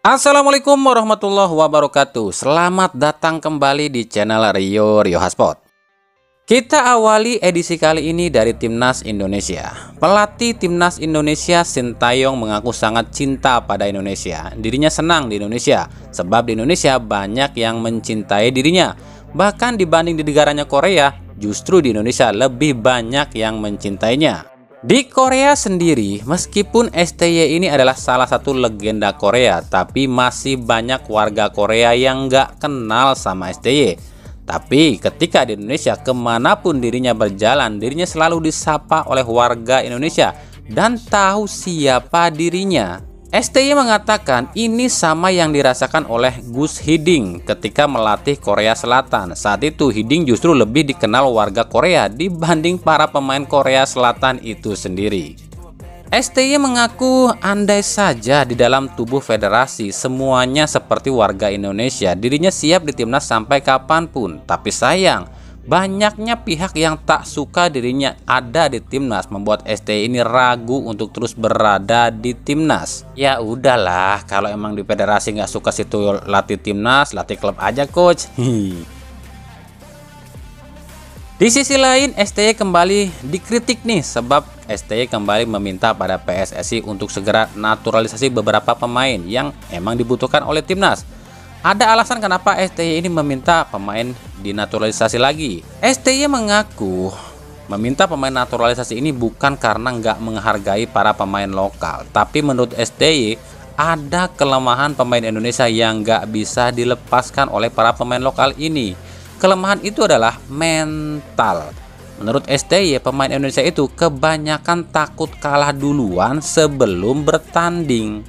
Assalamualaikum warahmatullahi wabarakatuh. Selamat datang kembali di channel Rio Hotspot. Kita awali edisi kali ini dari Timnas Indonesia. Pelatih Timnas Indonesia Sintayong mengaku sangat cinta pada Indonesia. Dirinya senang di Indonesia sebab di Indonesia banyak yang mencintai dirinya. Bahkan dibanding di negaranya Korea, justru di Indonesia lebih banyak yang mencintainya. Di Korea sendiri, meskipun STY ini adalah salah satu legenda Korea, tapi masih banyak warga Korea yang nggak kenal sama STY. Tapi ketika di Indonesia, kemanapun dirinya berjalan, dirinya selalu disapa oleh warga Indonesia dan tahu siapa dirinya. STY mengatakan ini sama yang dirasakan oleh Gus Hiding ketika melatih Korea Selatan. Saat itu Hiding justru lebih dikenal warga Korea dibanding para pemain Korea Selatan itu sendiri. STY mengaku andai saja di dalam tubuh federasi semuanya seperti warga Indonesia, dirinya siap di timnas sampai kapanpun. Tapi sayang, banyaknya pihak yang tak suka dirinya ada di timnas membuat STY ini ragu untuk terus berada di timnas. Ya udahlah, kalau emang di federasi nggak suka situ latih timnas, latih klub aja coach. Di sisi lain, STY kembali dikritik nih sebab STY kembali meminta pada PSSI untuk segera naturalisasi beberapa pemain yang emang dibutuhkan oleh timnas. Ada alasan kenapa STY ini meminta pemain dinaturalisasi lagi. STY mengaku meminta pemain naturalisasi ini bukan karena nggak menghargai para pemain lokal, tapi menurut STY ada kelemahan pemain Indonesia yang nggak bisa dilepaskan oleh para pemain lokal ini. Kelemahan itu adalah mental. Menurut STY, pemain Indonesia itu kebanyakan takut kalah duluan sebelum bertanding.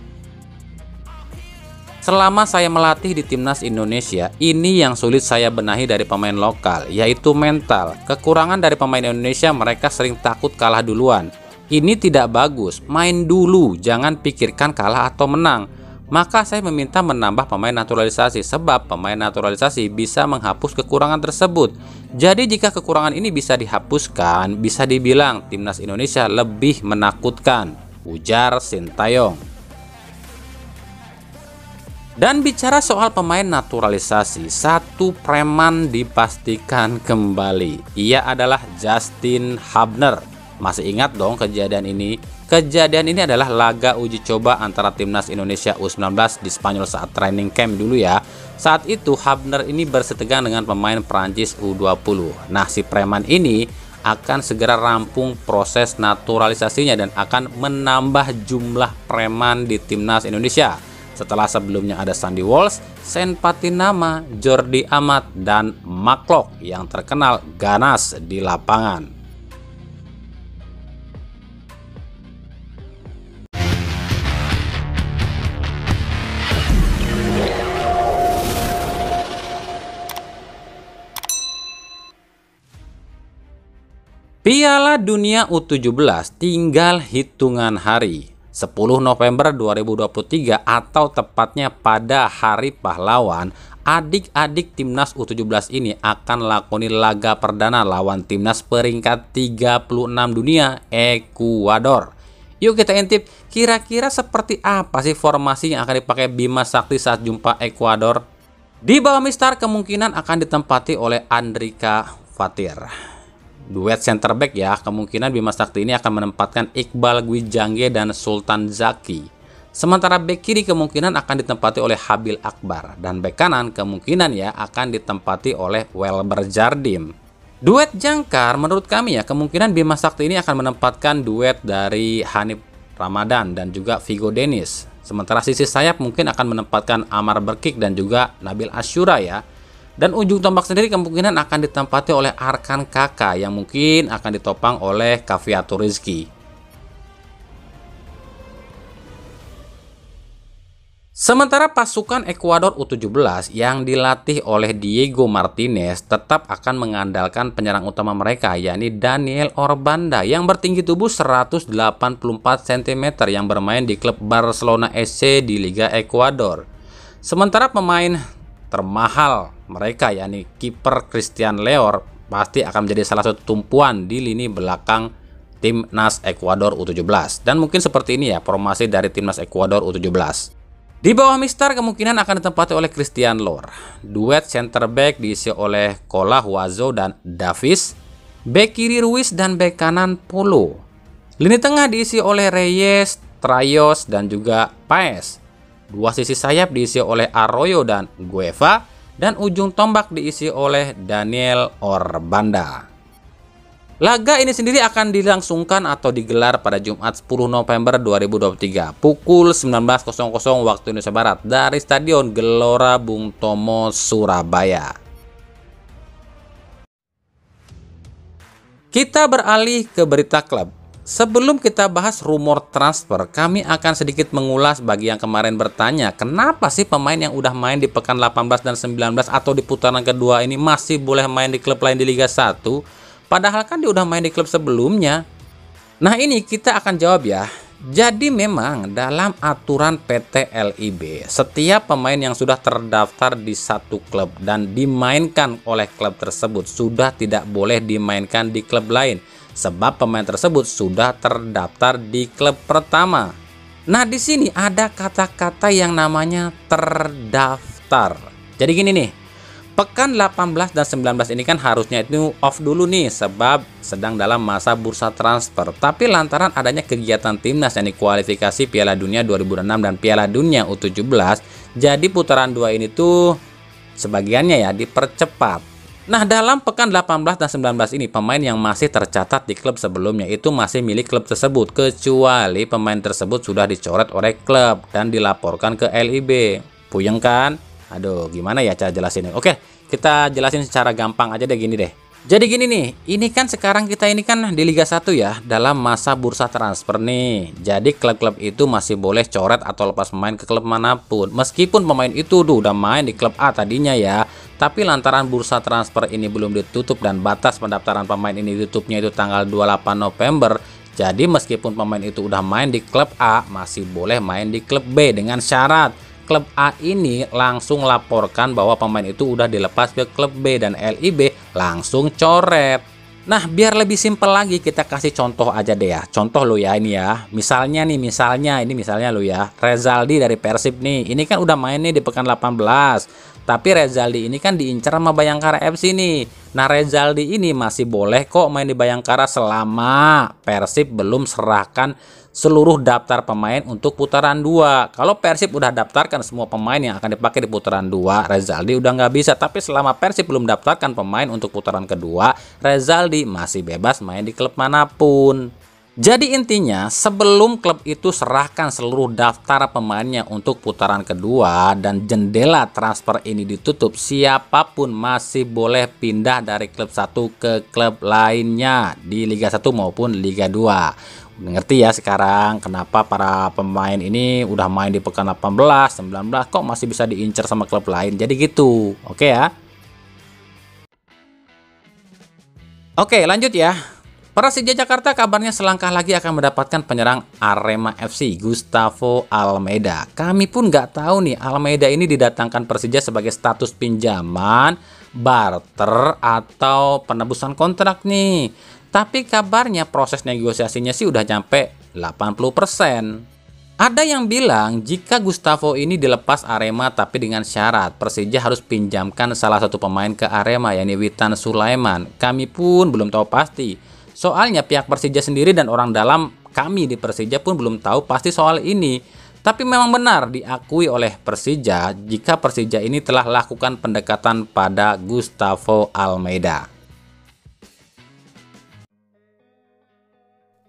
Selama saya melatih di Timnas Indonesia, ini yang sulit saya benahi dari pemain lokal, yaitu mental. Kekurangan dari pemain Indonesia, mereka sering takut kalah duluan. Ini tidak bagus, main dulu, jangan pikirkan kalah atau menang. Maka saya meminta menambah pemain naturalisasi, sebab pemain naturalisasi bisa menghapus kekurangan tersebut. Jadi jika kekurangan ini bisa dihapuskan, bisa dibilang Timnas Indonesia lebih menakutkan, ujar Sintayong. Dan bicara soal pemain naturalisasi, satu preman dipastikan kembali. Ia adalah Justin Hubner. Masih ingat dong kejadian ini? Kejadian ini adalah laga uji coba antara Timnas Indonesia U19 di Spanyol saat training camp dulu ya. Saat itu Hubner ini bersetegang dengan pemain Prancis U20. Nah, si preman ini akan segera rampung proses naturalisasinya dan akan menambah jumlah preman di Timnas Indonesia. Setelah sebelumnya ada Sandy Walsh, Sen Patinama, Jordi Amat, dan Maklok yang terkenal ganas di lapangan. Piala Dunia U17 tinggal hitungan hari. 10 November 2023 atau tepatnya pada Hari Pahlawan, adik-adik Timnas U17 ini akan lakoni laga perdana lawan Timnas peringkat 36 dunia Ekuador. Yuk kita intip, kira-kira seperti apa sih formasi yang akan dipakai Bima Sakti saat jumpa Ekuador? Di bawah Mistar kemungkinan akan ditempati oleh Andrika Fatir. Duet center back ya, kemungkinan Bima Sakti ini akan menempatkan Iqbal Gwijangge dan Sultan Zaki. Sementara back kiri kemungkinan akan ditempati oleh Habil Akbar. Dan back kanan kemungkinan ya akan ditempati oleh Welber Jardim. Duet jangkar menurut kami ya, kemungkinan Bima Sakti ini akan menempatkan duet dari Hanif Ramadan dan juga Vigo Dennis. Sementara sisi sayap mungkin akan menempatkan Amar Berkik dan juga Nabil Asyura ya. Dan ujung tombak sendiri kemungkinan akan ditempati oleh Arkan Kaka yang mungkin akan ditopang oleh Kaviatur Rizky. Sementara pasukan Ekuador U17 yang dilatih oleh Diego Martinez tetap akan mengandalkan penyerang utama mereka, yakni Daniel Orbanda yang bertinggi tubuh 184 cm yang bermain di klub Barcelona SC di Liga Ekuador. Sementara pemain termahal mereka yakni kiper Christian Leor pasti akan menjadi salah satu tumpuan di lini belakang Timnas Ekuador U17. Dan mungkin seperti ini ya formasi dari Timnas Ekuador U17. Di bawah Mister kemungkinan akan ditempati oleh Christian Lohr. Duet center back diisi oleh Kola Huazo dan Davis. Bek kiri Ruiz dan bek kanan Polo. Lini tengah diisi oleh Reyes, Trayos dan juga Paes. Dua sisi sayap diisi oleh Arroyo dan Gueva. Dan ujung tombak diisi oleh Daniel Orbanda. Laga ini sendiri akan dilangsungkan atau digelar pada Jumat 10 November 2023 pukul 19.00 waktu Indonesia Barat dari Stadion Gelora Bung Tomo, Surabaya. Kita beralih ke berita klub. Sebelum kita bahas rumor transfer, kami akan sedikit mengulas bagi yang kemarin bertanya, kenapa sih pemain yang udah main di pekan 18 dan 19 atau di putaran kedua ini masih boleh main di klub lain di Liga 1? Padahal kan dia udah main di klub sebelumnya. Nah ini kita akan jawab ya. Jadi memang dalam aturan PT LIB, setiap pemain yang sudah terdaftar di satu klub dan dimainkan oleh klub tersebut sudah tidak boleh dimainkan di klub lain. Sebab pemain tersebut sudah terdaftar di klub pertama. Nah di sini ada kata-kata yang namanya terdaftar. Jadi gini nih. Pekan 18 dan 19 ini kan harusnya itu off dulu nih sebab sedang dalam masa bursa transfer. Tapi lantaran adanya kegiatan timnas yang dikualifikasi Piala Dunia 2006 dan Piala Dunia U17, jadi putaran 2 ini tuh sebagiannya ya dipercepat. Nah dalam pekan 18 dan 19 ini pemain yang masih tercatat di klub sebelumnya itu masih milik klub tersebut kecuali pemain tersebut sudah dicoret oleh klub dan dilaporkan ke LIB. Puyeng kan? Aduh, gimana ya cara jelasinnya? Oke, kita jelasin secara gampang aja deh gini deh. Jadi gini nih, ini kan sekarang kita ini kan di Liga 1 ya, dalam masa bursa transfer nih. Jadi klub-klub itu masih boleh coret atau lepas pemain ke klub manapun. Meskipun pemain itu udah main di klub A tadinya ya, tapi lantaran bursa transfer ini belum ditutup dan batas pendaftaran pemain ini ditutupnya itu tanggal 28 November. Jadi meskipun pemain itu udah main di klub A, masih boleh main di klub B dengan syarat klub A ini langsung laporkan bahwa pemain itu udah dilepas ke klub B dan LIB langsung coret. Nah biar lebih simpel lagi kita kasih contoh aja deh ya. Contoh lo ya ini ya. Misalnya lo ya. Rezaldi dari Persib nih. Ini kan udah main nih di pekan 18. Tapi Rezaldi ini kan diincar sama Bayangkara FC nih. Nah Rezaldi ini masih boleh kok main di Bayangkara selama Persib belum serahkan seluruh daftar pemain untuk putaran 2. Kalau Persib udah daftarkan semua pemain yang akan dipakai di putaran 2, Rezaldi udah nggak bisa. Tapi selama Persib belum daftarkan pemain untuk putaran kedua, Rezaldi masih bebas main di klub manapun. Jadi intinya sebelum klub itu serahkan seluruh daftar pemainnya untuk putaran kedua dan jendela transfer ini ditutup, siapapun masih boleh pindah dari klub satu ke klub lainnya di Liga 1 maupun Liga 2. Ngerti ya sekarang kenapa para pemain ini udah main di pekan 18, 19 kok masih bisa diincar sama klub lain. Jadi gitu. Oke ya. Oke, lanjut ya. Persija Jakarta kabarnya selangkah lagi akan mendapatkan penyerang Arema FC, Gustavo Almeida. Kami pun nggak tahu nih Almeida ini didatangkan Persija sebagai status pinjaman, barter atau penebusan kontrak nih. Tapi kabarnya proses negosiasinya sih udah nyampe 80%. Ada yang bilang jika Gustavo ini dilepas Arema tapi dengan syarat Persija harus pinjamkan salah satu pemain ke Arema yakni Witan Sulaiman. Kami pun belum tahu pasti. Soalnya pihak Persija sendiri dan orang dalam kami di Persija pun belum tahu pasti soal ini. Tapi memang benar diakui oleh Persija jika Persija ini telah lakukan pendekatan pada Gustavo Almeida.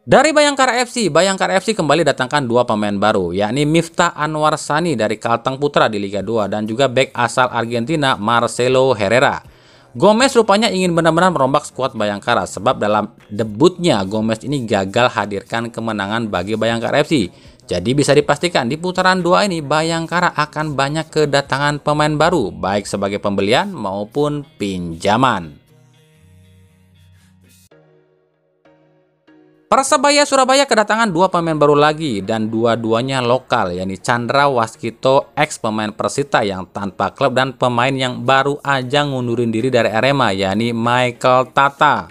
Dari Bayangkara FC kembali datangkan dua pemain baru, yakni Miftah Anwar Sani dari Kalteng Putra di Liga 2 dan juga bek asal Argentina Marcelo Herrera. Gomez rupanya ingin benar-benar merombak skuad Bayangkara sebab dalam debutnya Gomez ini gagal hadirkan kemenangan bagi Bayangkara FC. Jadi bisa dipastikan di putaran 2 ini Bayangkara akan banyak kedatangan pemain baru baik sebagai pembelian maupun pinjaman. Persebaya Surabaya kedatangan dua pemain baru lagi dan dua-duanya lokal, yakni Chandra Waskito ex pemain Persita yang tanpa klub dan pemain yang baru aja ngundurin diri dari Arema, yakni Michael Tata.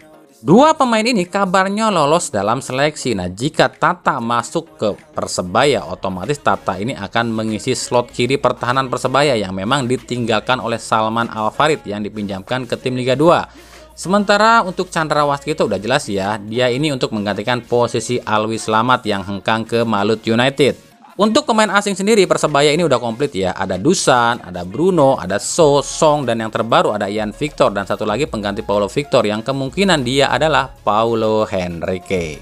Dua pemain ini kabarnya lolos dalam seleksi. Nah, jika Tata masuk ke Persebaya, otomatis Tata ini akan mengisi slot kiri pertahanan Persebaya yang memang ditinggalkan oleh Salman Al-Farid yang dipinjamkan ke tim Liga 2. Sementara untuk Chandra Waskito udah jelas ya, dia ini untuk menggantikan posisi Alwi Slamet yang hengkang ke Malut United. Untuk pemain asing sendiri, Persebaya ini udah komplit ya. Ada Dusan, ada Bruno, ada So, Song, dan yang terbaru ada Ian Victor. Dan satu lagi pengganti Paulo Victor yang kemungkinan dia adalah Paulo Henrique.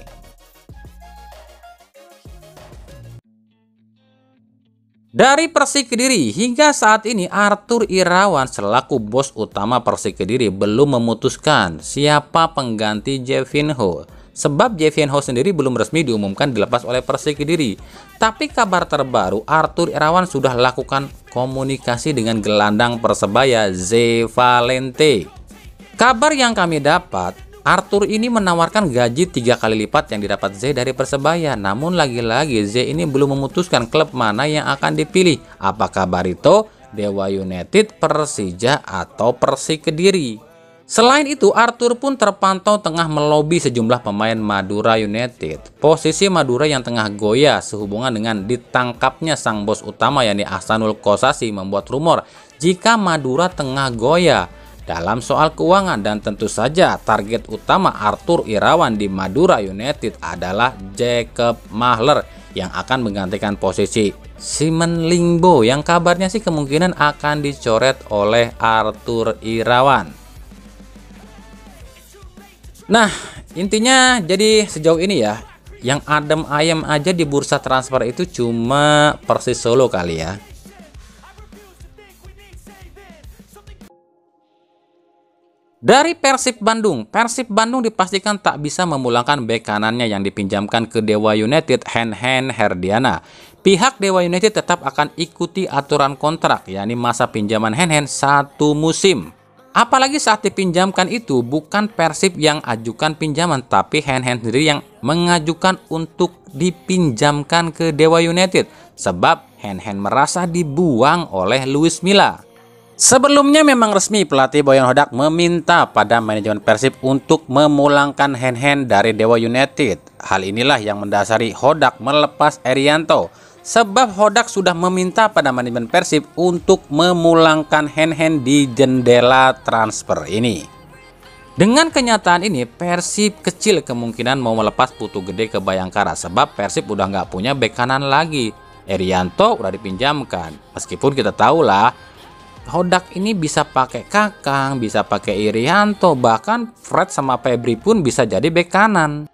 Dari Persik Kediri, hingga saat ini Arthur Irawan selaku bos utama Persik Kediri belum memutuskan siapa pengganti Jevinho. Sebab Jevinho sendiri belum resmi diumumkan dilepas oleh Persik Kediri. Tapi kabar terbaru, Arthur Irawan sudah lakukan komunikasi dengan gelandang Persebaya Ze Valente. Kabar yang kami dapat, Arthur ini menawarkan gaji 3 kali lipat yang didapat Ze dari Persebaya. Namun lagi-lagi Ze ini belum memutuskan klub mana yang akan dipilih. Apakah Barito, Dewa United, Persija, atau Persik Kediri. Selain itu, Arthur pun terpantau tengah melobi sejumlah pemain Madura United. Posisi Madura yang tengah goyah sehubungan dengan ditangkapnya sang bos utama yakni Ahsanul Kossasi membuat rumor jika Madura tengah goyah dalam soal keuangan, dan tentu saja target utama Arthur Irawan di Madura United adalah Jacob Mahler yang akan menggantikan posisi Simon Lingbo yang kabarnya sih kemungkinan akan dicoret oleh Arthur Irawan. Nah, intinya jadi sejauh ini ya, yang adem ayem aja di bursa transfer itu cuma Persis Solo kali ya. Dari Persib Bandung dipastikan tak bisa memulangkan bek kanannya yang dipinjamkan ke Dewa United, Hen Herdiana. Pihak Dewa United tetap akan ikuti aturan kontrak, yakni masa pinjaman Hen 1 musim. Apalagi saat dipinjamkan itu bukan Persib yang ajukan pinjaman, tapi Hen sendiri yang mengajukan untuk dipinjamkan ke Dewa United. Sebab Hen merasa dibuang oleh Luis Milla. Sebelumnya memang resmi pelatih Boyan Hodak meminta pada manajemen Persib untuk memulangkan Hen dari Dewa United. Hal inilah yang mendasari Hodak melepas Erianto. Sebab Hodak sudah meminta pada manajemen Persib untuk memulangkan Hen di jendela transfer ini. Dengan kenyataan ini, Persib kecil kemungkinan mau melepas Putu Gede ke Bayangkara. Sebab Persib udah nggak punya bek kanan lagi. Erianto udah dipinjamkan. Meskipun kita tahu lah, Hodak ini bisa pakai Kakang, bisa pakai Irianto, bahkan Fred sama Febri pun bisa jadi bek kanan.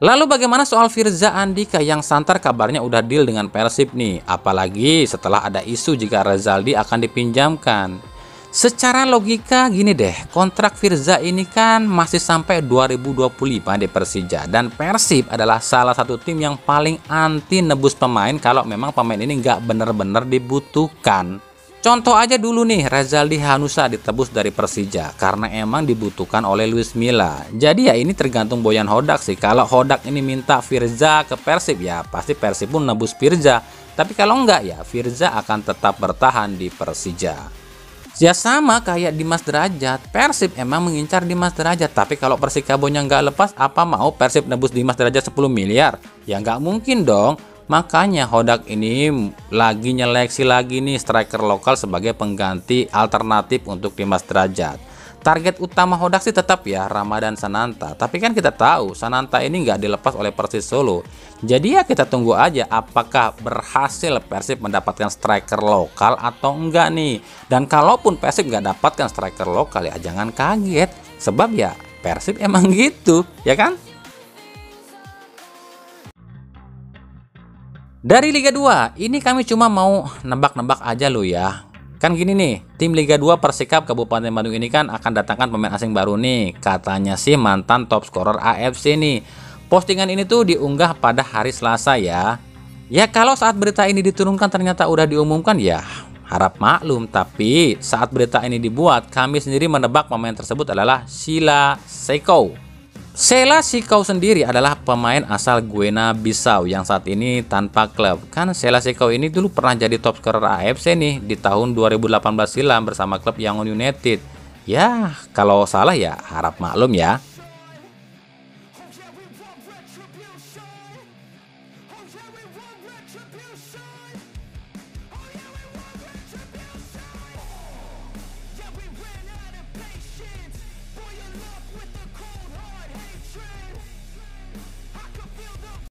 Lalu bagaimana soal Firza Andika yang santer kabarnya udah deal dengan Persib nih, apalagi setelah ada isu jika Rezaldi akan dipinjamkan. Secara logika gini deh, kontrak Firza ini kan masih sampai 2025 di Persija, dan Persib adalah salah satu tim yang paling anti nebus pemain kalau memang pemain ini nggak bener-bener dibutuhkan. Contoh aja dulu nih, Rezaldi Hanusa ditebus dari Persija karena emang dibutuhkan oleh Luis Milla. Jadi ya ini tergantung Boyan Hodak sih. Kalau Hodak ini minta Firza ke Persib, ya pasti Persib pun nebus Firza. Tapi kalau enggak, ya Firza akan tetap bertahan di Persija. Ya sama kayak Dimas Derajat, Persib emang mengincar Dimas Derajat. Tapi kalau Persikabo-nya nggak lepas, apa mau Persib nebus Dimas Derajat 10 miliar? Ya nggak mungkin dong. Makanya Hodak ini lagi nyeleksi lagi nih striker lokal sebagai pengganti alternatif untuk Dimas Derajat. Target utama Hodak sih tetap ya Ramadan Sananta. Tapi kan kita tahu Sananta ini nggak dilepas oleh Persis Solo. Jadi ya kita tunggu aja apakah berhasil Persib mendapatkan striker lokal atau enggak nih. Dan kalaupun Persib nggak dapatkan striker lokal ya jangan kaget. Sebab ya Persib emang gitu, ya kan? Dari Liga 2, ini kami cuma mau nebak-nebak aja loh ya. Kan gini nih, tim Liga 2 Persikap Kabupaten Bandung ini kan akan datangkan pemain asing baru nih. Katanya sih mantan top scorer AFC nih. Postingan ini tuh diunggah pada hari Selasa ya. Ya kalau saat berita ini diturunkan ternyata udah diumumkan ya harap maklum. Tapi saat berita ini dibuat, kami sendiri menebak pemain tersebut adalah Sheila Sekou. Sheila Sekou sendiri adalah pemain asal Guinea Bissau yang saat ini tanpa klub. Kan Sheila Sekou ini dulu pernah jadi top scorer AFC nih di tahun 2018 silam bersama klub Yangon United. Ya, kalau salah ya harap maklum ya.